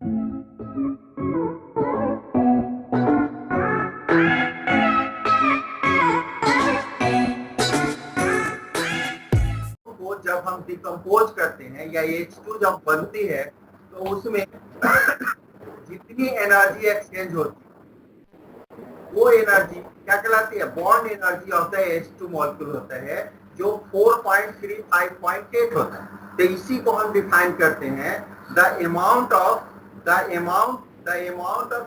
को जब हम डिकम्पोज करते हैं या H2 जब बनती है तो उसमें जितनी एनर्जी एक्सचेंज होती है वो एनर्जी क्या कहलाती है? Bond energy of the H2 molecule होता है जो 4.35.8 होता है। तो इसी को हम डिफाइन करते हैं the amount of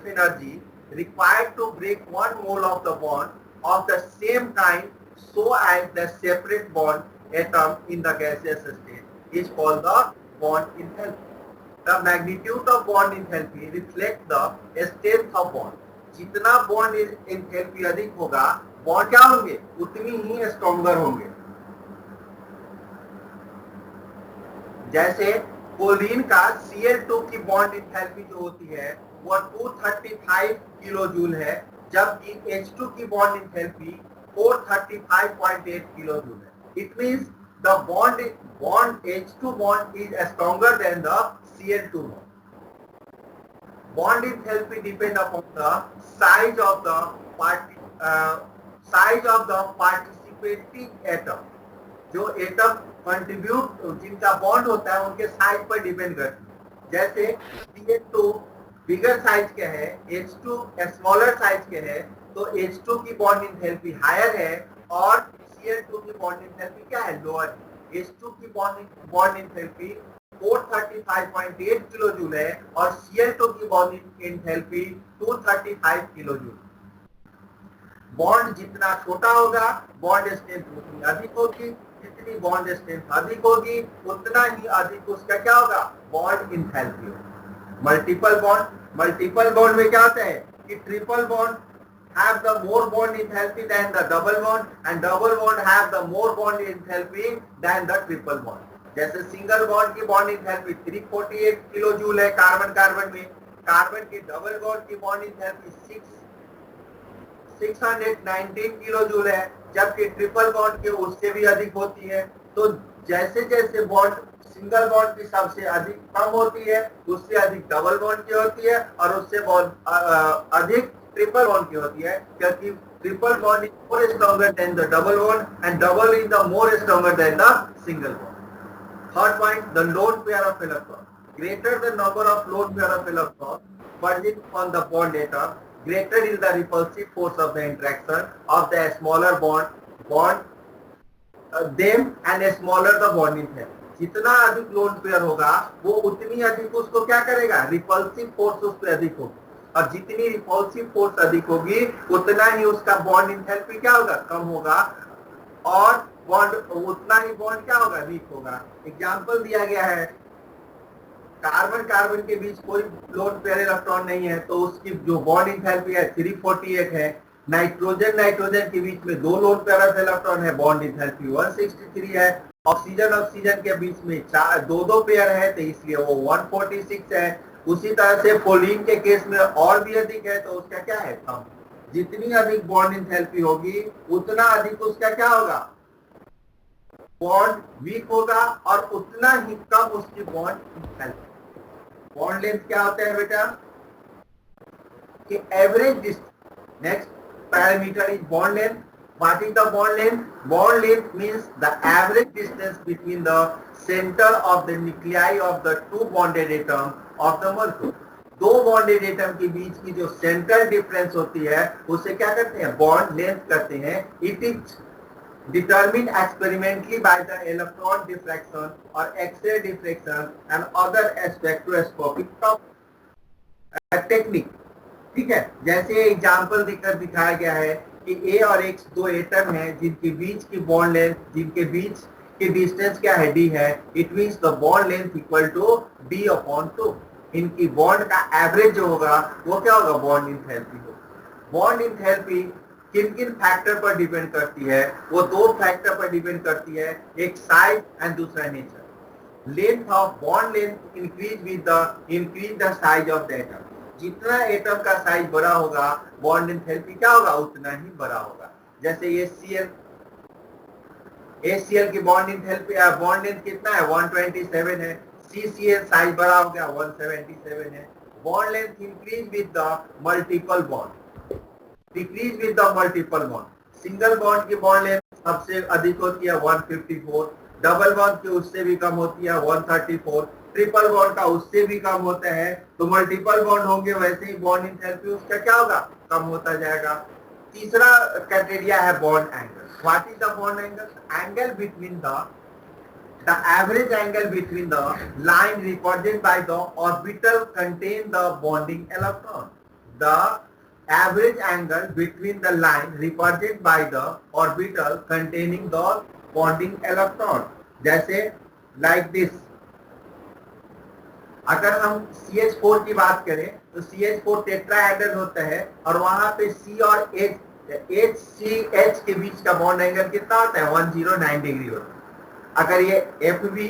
energy required to break one mole of the bond of the same kind so as the separate bond atom in the gaseous state is called the bond enthalpy. The magnitude of bond enthalpy reflects the strength of bond. जितना bond enthalpy अधिक होगा bond क्या होंगे? उतनी ही stronger होंगे। जैसे Colin का Cl2 की बॉन्ड एंथैल्पी जो होती है वो 235 किलो जूल है, जबकि H2 की बॉन्ड एंथैल्पी 435.8 किलो जूल है। It means the bond H2 bond is stronger than the Cl2 bond. Bond enthalpy depend upon the size of the participating atom. जो atom contribute जिनका bond होता है उनके size पर depend करती है। जैसे Cl2 बिगर साइज के है, H2 स्मॉलर साइज के है, तो H2 की बॉन्ड एंथैल्पी हायर है और Cl2 की बॉन्ड एंथैल्पी क्या है? लोअर है। H2 की बॉन्ड एंथैल्पी 435.8 किलो जूल है और Cl2 की bond enthalpy 235 kilo joule. Bond जितना छोटा होगा बॉन्ड स्ट्रेंथ उतनी अधिक होगी, जितनी बॉन्ड स्ट्रेंथ अधिक होगी उतना ही अधिक उसका क्या होगा? बॉन्ड एंथैल्पी होगा। मल्टीपल बॉन्ड में क्या होता है कि triple bond have the more bond enthalpy than the double bond and double bond have the more bond enthalpy than the triple bond. जैसे सिंगल बॉन्ड की बॉन्ड एंथैल्पी 348 किलो जूल है carbon में, carbon की double bond की bond enthalpy 619 kilo joule है, जबकि triple bond के उससे भी अधिक होती है। तो जैसे जैसे बॉन्ड सिंगल बॉन्ड की सबसे अधिक कम होती है उससे अधिक डबल बॉन्ड की होती है और उससे अधिक ट्रिपल बॉन्ड की होती है, क्योंकि triple bond is more stronger than the double bond and double is the more stronger than the single bond. Third point, the lone pair of electrons. Greater the number of lone pair of electrons bonding on the bond atom, greater is the repulsive force of the interaction of the smaller them and smaller the bonding pair. जितना अधिक lone pair होगा वो उतनी अधिक उसको क्या करेगा? Repulsive force उस पर अधिक होगी, और जितनी रिपल्सिव फोर्स अधिक होगी उतना ही उसका बॉन्ड एंथैल्पी क्या होगा? कम होगा, और बॉन्ड उतना ही बॉन्ड क्या होगा? वीक होगा। एग्जाम्पल दिया गया है, कार्बन के बीच कोई लोन पेयर इलेक्ट्रॉन नहीं है तो उसकी जो बॉन्ड एंथैल्पी है 348 है। नाइट्रोजन के बीच में दो लोन पेयर ऑफ इलेक्ट्रॉन है, बॉन्ड एंथैल्पी 163 है। ऑक्सीजन के बीच में दो पेयर है तो इसलिए वो 146 है। उसी तरह से फोलिन के केस में और भी अधिक है तो उसका क्या है? कम। जितनी अधिक बॉन्ड एंथैल्पी होगी उतना अधिक उसका क्या होगा? बॉन्ड वीक होगा और उतना ही कम उसकी बॉन्ड एंथैल्पी। बॉन्ड लेंथ क्या होता है बेटा? कि average distance. Next parameter is bond length. What is the bond length? Bond length means the average distance between the center of the nuclei of the two bonded atom of the molecule. दो bonded atom के बीच की जो central difference होती है उसे क्या करते हैं? बॉन्ड लेंथ करते हैं. It is determined experimentally by the electron diffraction or X-ray diffraction and other spectroscopic technique. ठीक है, जैसे एग्जाम्पल देकर दिखाया गया है कि A और X दो एटम हैं जिनके बीच की बॉन्ड लेंथ, जिनके बीच की डिस्टेंस क्या है? D है. It means the bond length equal to D/2. इनकी बॉन्ड का एवरेज जो होगा वो क्या होगा? बॉन्ड एंथैल्पी होगा. बॉन्ड एंथैल्पी किन किन फैक्टर पर डिपेंड करती है? वो दो फैक्टर पर डिपेंड करती है, एक साइज एंड दूसरा nature. Length of bond length increase the size of the atom. जितना एटम का साइज बड़ा होगा बॉन्ड एंथैल्पी क्या होगा? उतना ही बड़ा होगा. जैसे ये HCl की बॉन्ड एंथैल्पी बॉन्ड लेंथ कितना है? 127 है. CCl साइज बड़ा हो गया 177 है। Bond length increase with the multiple bond, decrease with the multiple bond. Single bond की बॉन्ड लेंथ सबसे अधिक होती है 154, डबल बॉन्ड की उससे भी कम होती है 134, ट्रिपल बॉन्ड का उससे भी कम होता है। तो मल्टीपल बॉन्ड होंगे वैसे ही बॉन्ड एंथैल्पी उसका क्या होगा, कम होता जाएगा। तीसरा क्राइटेरिया है bond angle. What is the bond angle? Angle between the average angle between the line represented by the orbital contain the bonding electron. The average angle between the line represented by the orbital containing the bonding electron. जैसे like this, अगर हम CH4 की बात करें तो CH4 tetrahedral होता है और वहां पे C और HCH के बीच का बॉन्ड एंगल कितना होता है, 109 डिग्री होता है। अगर ये FB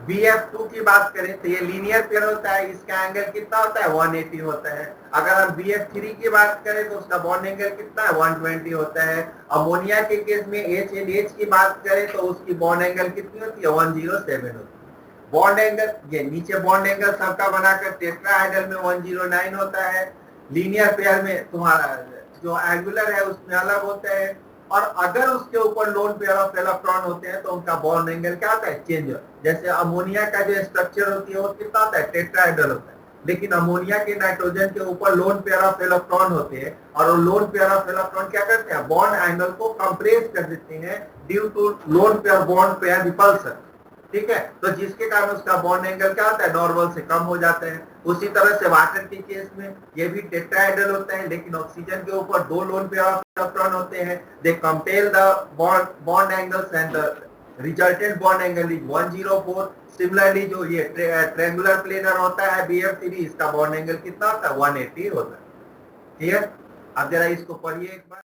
BF2 की बात करें तो ये लीनियर पेयर होता है, इसका एंगल कितना होता है, 180 होता है। अगर हम BF3 की बात करें तो उसका बॉन्ड एंगल कितना है, 120 होता है। अमोनिया के केस में HNH की बात करें तो उसकी बॉन्ड एंगल कितनी होती है, 107 होती है। बॉन्ड एंगल ये नीचे बॉन्ड एंगल सबका बनाकर टेट्राहेड्रल में 109 होता है, लीनियर पेयर में तुम्हारा जो एंगुलर है उसमें अलग होता है, और अगर उसके ऊपर लोन पेयर ऑफ इलेक्ट्रॉन होते हैं तो उनका बॉन्ड एंगल क्या होता है, चेंज। जैसे अमोनिया का जो स्ट्रक्चर होती है वो कितना होता है, टेट्राहेड्रल होता है, लेकिन अमोनिया के नाइट्रोजन के ऊपर लोन पेयर ऑफ इलेक्ट्रॉन होते हैं और वो लोन पेयर ऑफ इलेक्ट्रॉन क्या करते हैं, बॉन्ड एंगल को कंप्रेस कर देते हैं due to lone pair bond pair repulsion. ठीक है, तो जिसके कारण उसका बॉन्ड एंगल क्या होता है, नॉर्मल से कम हो जाता है। उसी तरह से वाटर के केस में ये भी टेट्राहेड्रल होता है, लेकिन ऑक्सीजन के ऊपर दो लोन पेयर ऑफ इलेक्ट्रॉन होते हैं। They compel the bond angles and the resultant bond angle is 104। Similarly जो ये ट्रायंगुलर प्लेनर होता है BF3, इसका बॉन्ड एंगल कितना होता है, 180 होता है। ठीक है, अब जरा इसको पढ़िए एक बार।